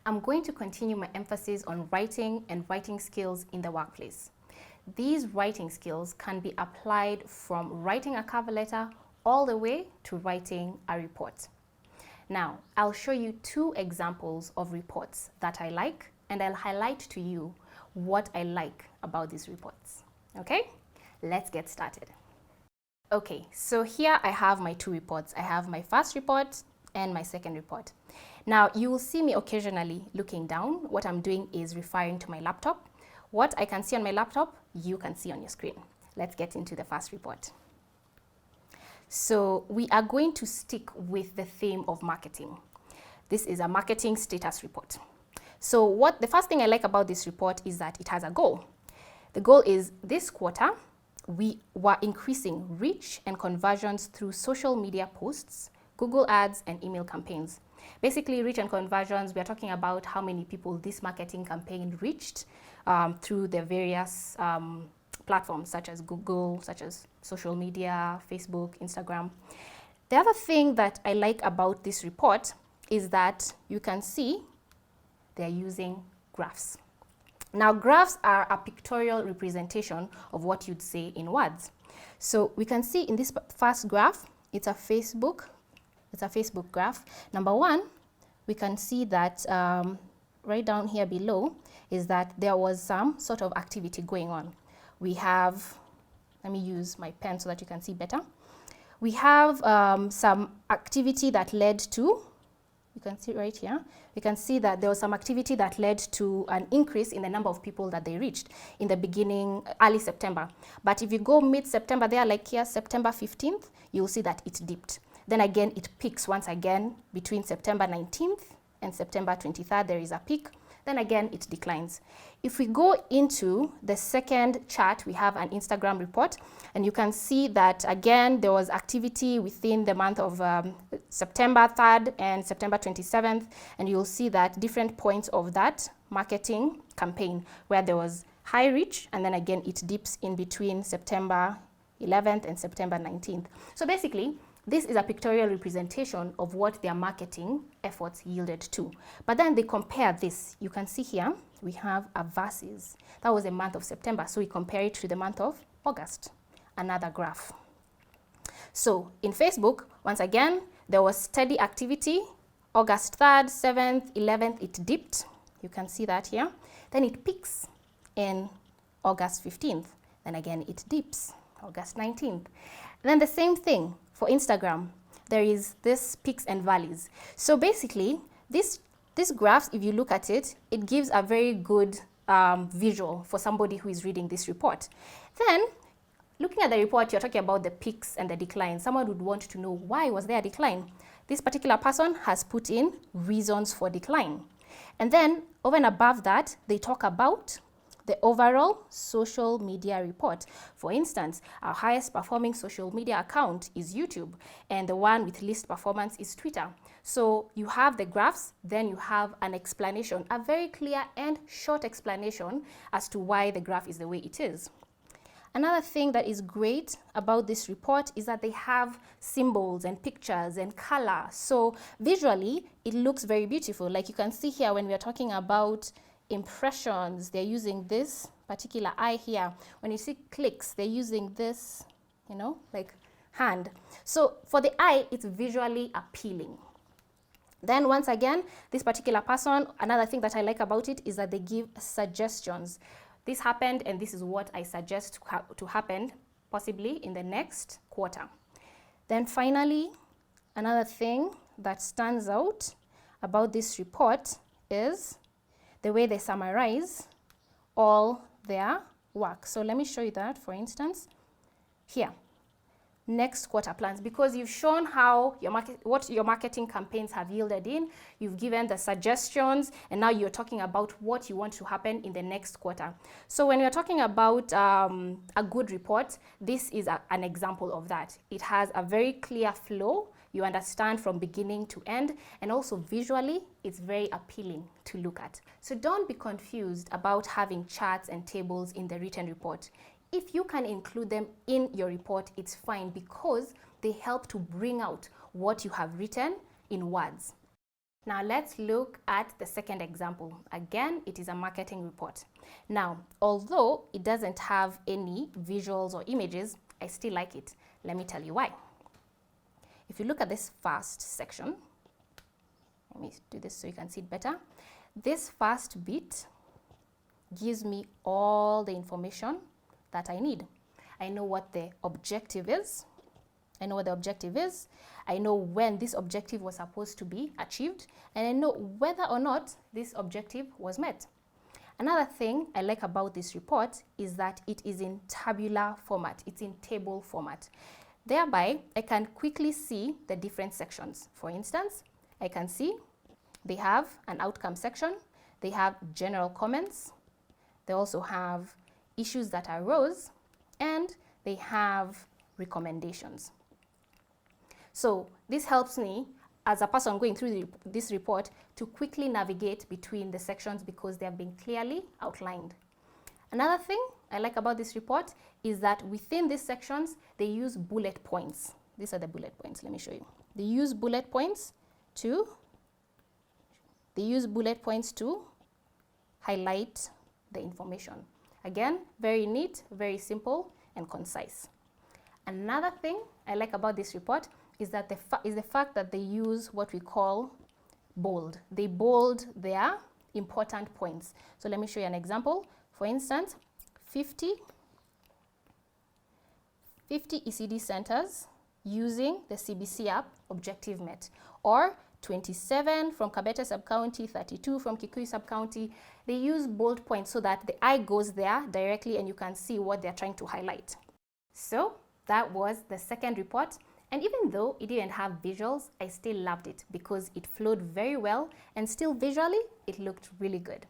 I'm going to continue my emphasis on writing and writing skills in the workplace. These writing skills can be applied from writing a cover letter all the way to writing a report. Now, I'll show you 2 examples of reports that I like, and I'll highlight to you what I like about these reports. Okay, let's get started. Okay, so here I have my 2 reports. I have my first report and my second report. Now, you will see me occasionally looking down. What I'm doing is referring to my laptop. What I can see on my laptop, you can see on your screen. Let's get into the first report. So we are going to stick with the theme of marketing. This is a marketing status report. So the first thing I like about this report is that it has a goal. The goal is this quarter, we were increasing reach and conversions through social media posts, Google ads, and email campaigns. Basically, reach and conversions, we are talking about how many people this marketing campaign reached through the various platforms such as Google, such as social media, Facebook, Instagram. The other thing that I like about this report is that you can see they're using graphs. Now, graphs are a pictorial representation of what you'd say in words. So we can see in this first graph, it's a Facebook graph. Number 1, we can see that right down here below is that there was some sort of activity going on. We have, let me use my pen so that you can see better. We have some activity that led to, you can see right here, we can see that there was some activity that led to an increase in the number of people that they reached in the beginning, early September. But if you go mid-September there, like here, September 15th, you'll see that it dipped. Then again, it peaks once again between September 19th and September 23rd, there is a peak. Then again, it declines. If we go into the second chart, we have an Instagram report, and you can see that again, there was activity within the month of September 3rd and September 27th, and you'll see that different points of that marketing campaign where there was high reach, and then again, it dips in between September 11th and September 19th. So basically, this is a pictorial representation of what their marketing efforts yielded to. But then they compare this. You can see here, we have a versus. That was the month of September, so we compare it to the month of August, another graph. So in Facebook, once again, there was steady activity. August 3rd, 7th, 11th, it dipped. You can see that here. Then it peaks in August 15th. Then again, it dips, August 19th. And then the same thing for Instagram. There is this peaks and valleys. So basically, this graph, if you look at it, it gives a very good visual for somebody who is reading this report. Then, looking at the report, you're talking about the peaks and the decline. Someone would want to know, why was there a decline? This particular person has put in reasons for decline. And then, over and above that, they talk about the overall social media report. For instance, our highest performing social media account is YouTube, and the one with least performance is Twitter. So you have the graphs, then you have an explanation, a very clear and short explanation as to why the graph is the way it is. Another thing that is great about this report is that they have symbols and pictures and color. So visually, it looks very beautiful. Like you can see here when we are talking about impressions, they're using this particular eye here. When you see clicks, they're using this, like hand. So for the eye, it's visually appealing. Then once again, this particular person, another thing that I like about it is that they give suggestions. This happened, and this is what I suggest to happen possibly in the next quarter. Then finally, another thing that stands out about this report is the way they summarize all their work. So let me show you that, for instance, here. Next quarter plans, because you've shown how what your marketing campaigns have yielded in, you've given the suggestions, and now you're talking about what you want to happen in the next quarter. So when you're talking about a good report, this is an example of that. It has a very clear flow. You understand from beginning to end, and also visually, it's very appealing to look at. So don't be confused about having charts and tables in the written report. If you can include them in your report, it's fine, because they help to bring out what you have written in words. Now let's look at the second example. Again, it is a marketing report. Now, although it doesn't have any visuals or images, I still like it. Let me tell you why. If you look at this first section, let me do this so you can see it better. This first bit gives me all the information that I need. I know what the objective is. I know what the objective is. I know when this objective was supposed to be achieved, and I know whether or not this objective was met. Another thing I like about this report is that it is in tabular format. It's in table format. Thereby, I can quickly see the different sections. For instance, I can see they have an outcome section. They have general comments. They also have issues that arose, and they have recommendations. So this helps me as a person going through this report to quickly navigate between the sections because they have been clearly outlined. Another thing I like about this report is that within these sections, they use bullet points. These are the bullet points. Let me show you. They use bullet points to highlight the information. Again, very neat, very simple, and concise. Another thing I like about this report is that the fact that they use what we call bold. They bold their important points. So let me show you an example. For instance, 50 ECD centers using the CBC app objective met, or 27 from Kabete sub-county, 32 from Kikuyu sub-county. They use bold points so that the eye goes there directly and you can see what they're trying to highlight. So that was the second report. And even though it didn't have visuals, I still loved it because it flowed very well and still visually, it looked really good.